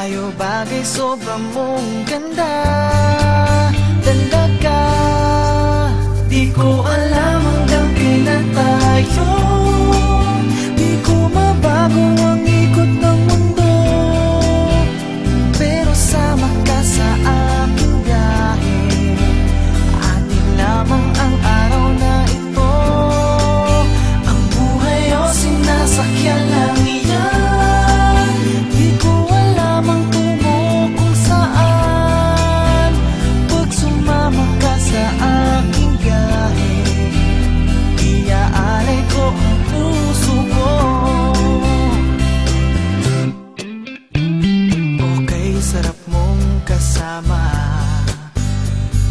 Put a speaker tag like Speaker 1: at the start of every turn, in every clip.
Speaker 1: tayo bagay sobrang mong ganda talaga. Di ko alam hanggang kailan tayo, di ko mabago ang ikot ng mundo, pero sama ka sa aking biyahe. Atin lamang ang araw na ito, ang buhay o sinasakyan lang iyan. Di ko alam ang tungo kung saan, pag sumama ka sa aking biyahe, iaalay ko ang puso ko. Okay, sarap mong kasama,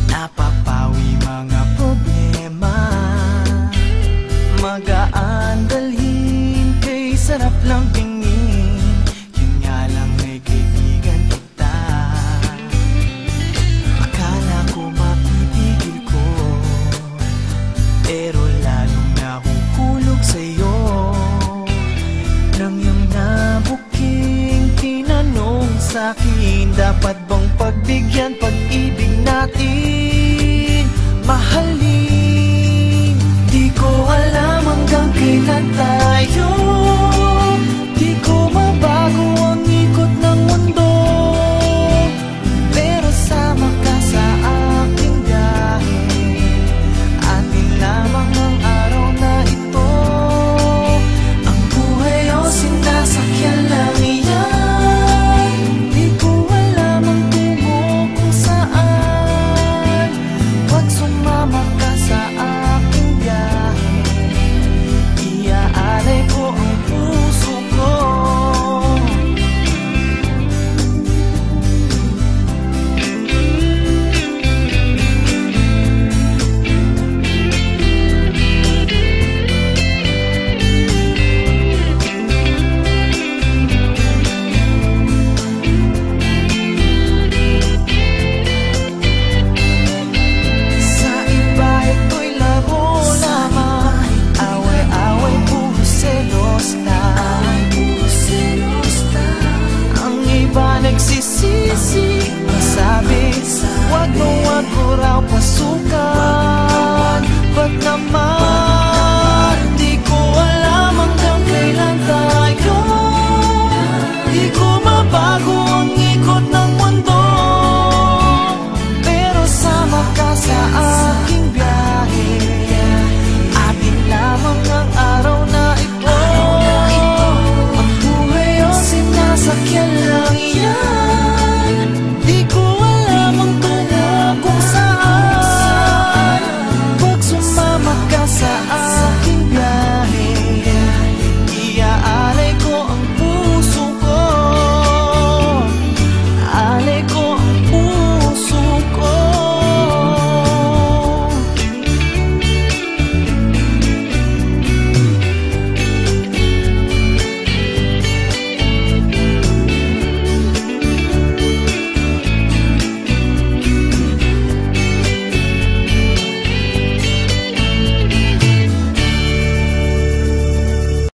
Speaker 1: napapawi mga problema. Magaan dalhin, kay sarap lang tingin, yun nga lang ay kaibigan kita. Akala ko mapipigil ko, pero lalong nahuhulog sa'yo. Nang yung nabuking tinanong sa'kin, dapat bang pagbigyan pag-ibig natin, mahalin? Di ko alam hanggang kailan tayo, di ko mabago ang ikot ng mundo, pero sama ka sa aking biyahe. Atin lamang ang araw na ito, ang buhay o sinasakyan lang iyan. Di ko alam ang tungo kung saan, pag sumama ka sa aking biyahe, iaalay ko ang puso ko. Sa iba ito'y laro lamang, away-away puro selos lang. Ang iba nagsisisi, masabi wag mo raw pasukan. Ba't naman di ko alam hanggang kailan tayo, di ko mabago